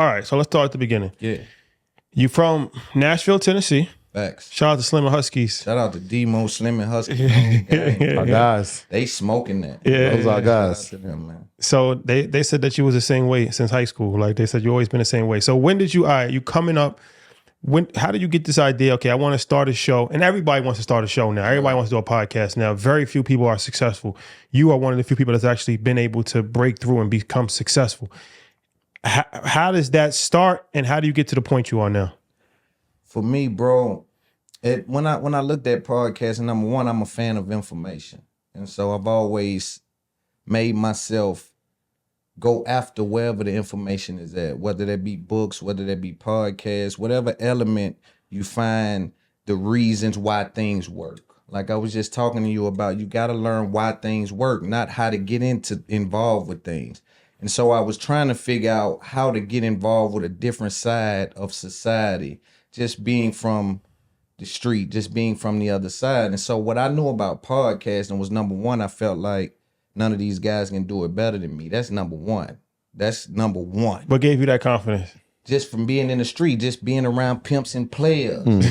All right, so let's start at the beginning. Yeah. You from Nashville, Tennessee. Facts. Shout out to Slim and Huskies. Shout out to Demo, Slim, and Husky. Our guys. They smoking that. Yeah. Those are our guys. Shout out to them, man. So they said that you was the same way since high school. Like they said you always been the same way. So when did you, you coming up, how did you get this idea? Okay, I want to start a show. And everybody wants to start a show now. Everybody wants to do a podcast now. Very few people are successful. You are one of the few people that's actually been able to break through and become successful. How does that start and how do you get to the point you are now? For me, bro, when I looked at podcasting, number one, I'm a fan of information. And so I've always made myself go after wherever the information is at, whether that be books, whether that be podcasts, whatever element you find the reasons why things work. Like I was just talking to you about, you got to learn why things work, not how to get involved with things. And so I was trying to figure out how to get involved with a different side of society, just being from the street, just being from the other side. And so what I knew about podcasting was, number one, I felt like none of these guys can do it better than me. That's number one. That's number one. What gave you that confidence? Just from being in the street, just being around pimps and players. You know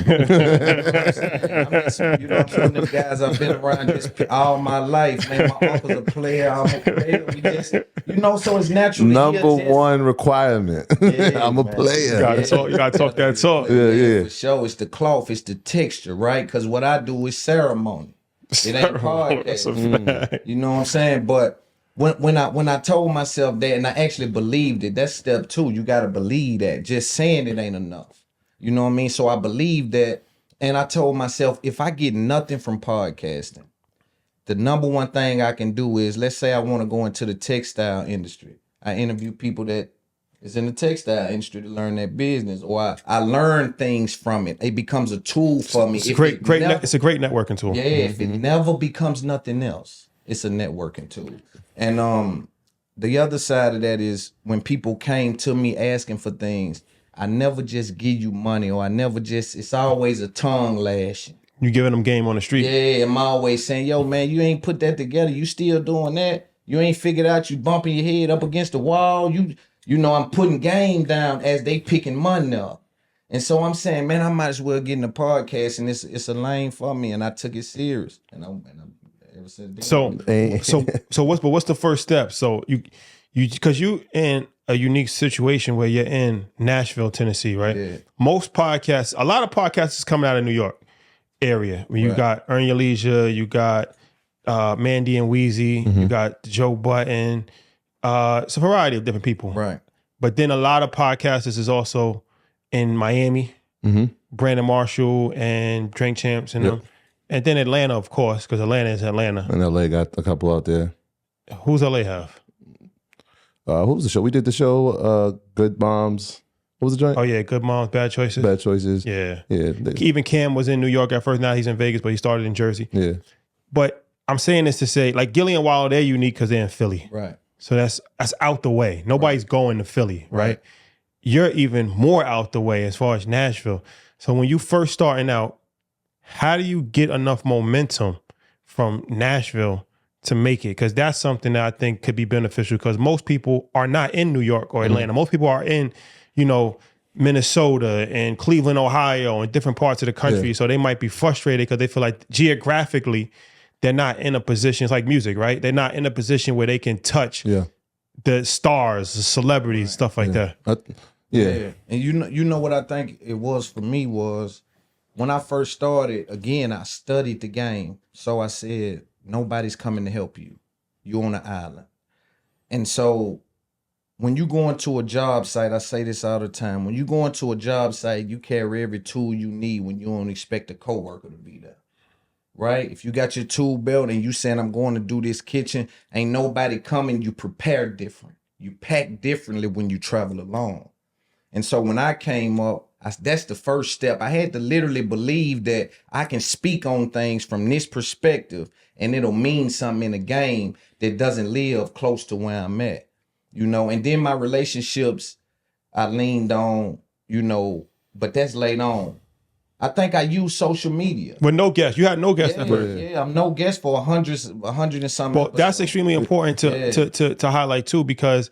what I'm saying? Them guys I've been around just all my life, man. My uncle's a player, I'm a player. We just, so it's natural. Number one requirement. Yeah, I'm a man. player. You gotta talk that talk. Yeah. For sure, it's the cloth, it's the texture, right? Because what I do is ceremony. It ain't podcast. You know what I'm saying? But when I told myself that, and I actually believed it, that's step two. You got to believe that. Just saying it ain't enough. You know what I mean? So I believed that, and I told myself, if I get nothing from podcasting, the number one thing I can do is, let's say I want to go into the textile industry. I interview people that is in the textile industry to learn that business, or I learn things from it. It becomes a tool for me. It's a great it's a great networking tool. Yeah, if it never becomes nothing else, it's a networking tool. And the other side of that is, when people came to me asking for things, I never just give you money, or it's always a tongue lashing. You giving them game on the street. Yeah, I'm always saying, yo, man, you ain't put that together. You still doing that. You ain't figured out you bumping your head up against the wall. You know, I'm putting game down as they picking money up. And so I'm saying, man, I might as well get in the podcast, and it's a lane for me. And I took it serious. And I'm ever since then. So what's the first step? So you because you in a unique situation where you're in Nashville, Tennessee, right? Yeah. A lot of podcasts is coming out of New York area. When you got Earn Your Leisure, you got Mandy and Weezy, you got Joe Budden. It's a variety of different people. Right. But then a lot of podcasters is also in Miami, Brandon Marshall and Drink Champs and them. And then Atlanta, of course, because Atlanta is Atlanta. And LA got a couple out there. Who's LA have? What was the show? We did the show, Good Moms. What was the joint? Oh, yeah, Good Moms, Bad Choices. Bad Choices. Yeah. Yeah. Even Cam was in New York at first. Now he's in Vegas, but he started in Jersey. Yeah. But I'm saying this to say, like, Gilly and Wilder, they're unique because they're in Philly. Right. So that's out the way. Nobody's going to Philly, right? You're even more out the way as far as Nashville. So when you first starting out, how do you get enough momentum from Nashville to make it? Because that's something that I think could be beneficial, because most people are not in New York or Atlanta. Most people are in, Minnesota and Cleveland, Ohio, and different parts of the country. So they might be frustrated because they feel like geographically they're not in a position. It's like music, right? They're not in a position where they can touch the stars, the celebrities, stuff like that. Yeah. And you know what I think it was for me was, when I first started, again, I studied the game. So I said, nobody's coming to help you. You're on an island. And so when you go into a job site, I say this all the time, when you go into a job site, you carry every tool you need when you don't expect a coworker to be there. Right? If you got your tool belt and you saying, I'm going to do this kitchen, ain't nobody coming, you prepare different. You pack differently when you travel alone. And so when I came up, that's the first step. I had to literally believe that I can speak on things from this perspective, and it'll mean something in a game that doesn't live close to where I'm at, And then my relationships, I leaned on, but that's later on. I think I used social media. With no guests. You had no guests. Yeah, I'm no guest for 100 and something. Well, that's extremely important to highlight too, because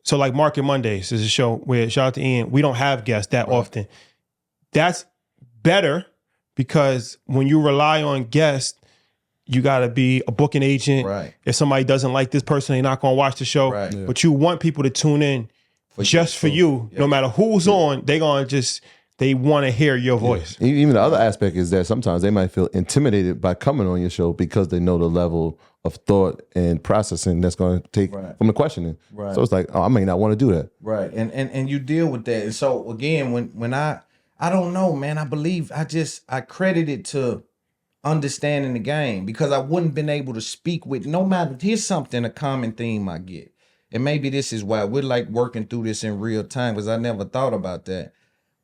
So like Market Mondays is a show where, shout out to Ian, we don't have guests that often. That's better because when you rely on guests, you got to be a booking agent. Right. If somebody doesn't like this person, they're not going to watch the show. Right. Yeah. But you want people to tune in just for you. No matter who's on, they going to they want to hear your voice. Yeah. Even the other aspect is that sometimes they might feel intimidated by coming on your show because they know the level of thought and processing that's going to take from the questioning. Right. So it's like, oh, I may not want to do that. Right. And you deal with that. And so again, when I don't know, man, I believe I credit it to understanding the game because I wouldn't been able to speak with no matter. Here's something, a common theme I get. And maybe this is why we're like working through this in real time because I never thought about that.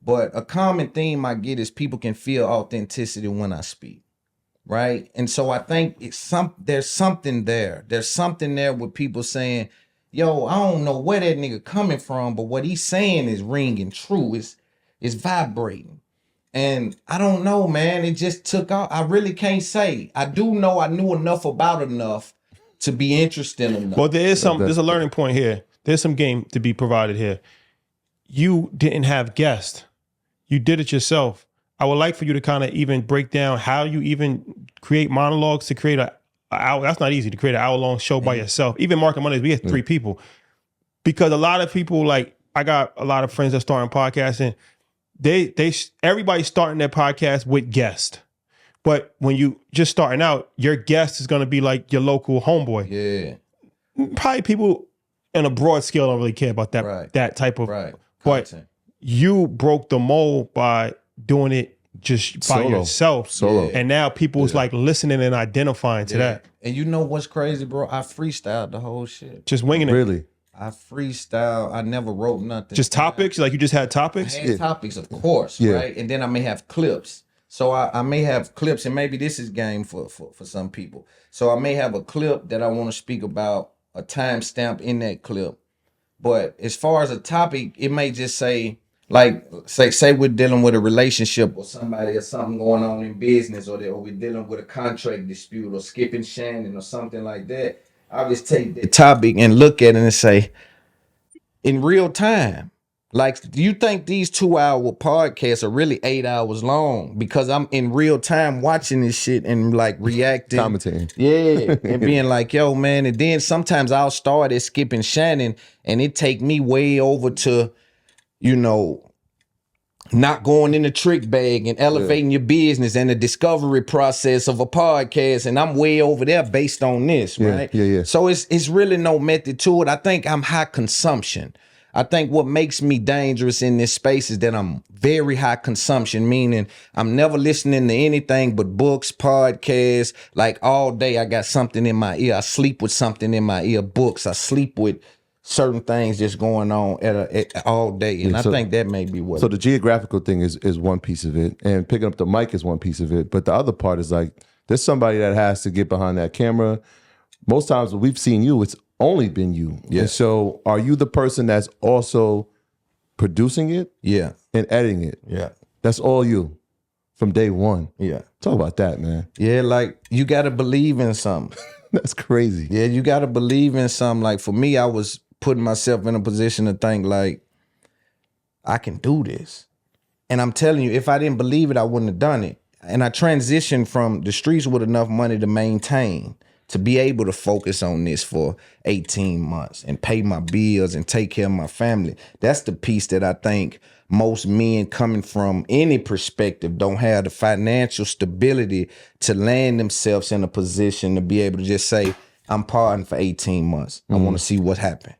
But a common theme I get is people can feel authenticity when I speak, right? And so I think there's something there. There's something there with people saying, yo, I don't know where that nigga coming from, but what he's saying is ringing true. It's vibrating. And I don't know, man. It just took off. I really can't say. I do know I knew enough to be interested enough. Well, there's a learning point here. There's some game to be provided here. You didn't have guests. You did it yourself. I would like for you to kind of even break down how you even create monologues to create an hour. That's not easy to create an hour-long show by yourself. Even Market Mondays, we had 3 people. Because a lot of people, like, I got a lot of friends that starting podcasting. Everybody's starting their podcast with guests. But when you just starting out, your guest is going to be like your local homeboy. Yeah. Probably people on a broad scale don't really care about that that type of. Right. But Content. You broke the mold by doing it just by yourself. Solo. And now people's like listening and identifying to that. And you know what's crazy, bro? I freestyled the whole shit. Just winging it. Really? I freestyle. I never wrote nothing. Just topics? Like you just had topics? I had topics, of course, right? And then I may have clips. So I may have clips, and maybe this is game for some people. So I may have a clip that I want to speak about, a timestamp in that clip. But as far as a topic, it may just say, like, say we're dealing with a relationship or somebody or something going on in business, or we're dealing with a contract dispute or skipping Shannon or something like that. I'll just take the topic and look at it and say, in real time, like, do you think these 2-hour podcasts are really 8 hours long? Because I'm in real time watching this shit and like reacting. Commentating. Yeah. And being like, yo, man. And then sometimes I'll start at skipping Shannon and it take me way over to, you know, not going in the trick bag and elevating your business and the discovery process of a podcast. And I'm way over there based on this, right? Yeah. So it's really no method to it. I think I'm high consumption. I think what makes me dangerous in this space is that I'm very high consumption, meaning I'm never listening to anything but books, podcasts. Like all day I got something in my ear. I sleep with something in my ear, books. I sleep with certain things just going on all day. And I think that may be what. So the geographical thing is one piece of it, and picking up the mic is one piece of it. But the other part is like, there's somebody that has to get behind that camera. Most times when we've seen you, it's only been you. Yeah. And so are you the person that's also producing it? Yeah. And editing it? Yeah. That's all you from day one? Yeah. Talk about that, man. Yeah, like you got to believe in something. That's crazy. Yeah, you got to believe in something. Like for me, I was putting myself in a position to think like, I can do this. And I'm telling you, if I didn't believe it, I wouldn't have done it. And I transitioned from the streets with enough money to maintain, to be able to focus on this for 18 months and pay my bills and take care of my family. That's the piece that I think most men coming from any perspective don't have the financial stability to land themselves in a position to be able to just say, I'm partying for 18 months. I want to see what happened.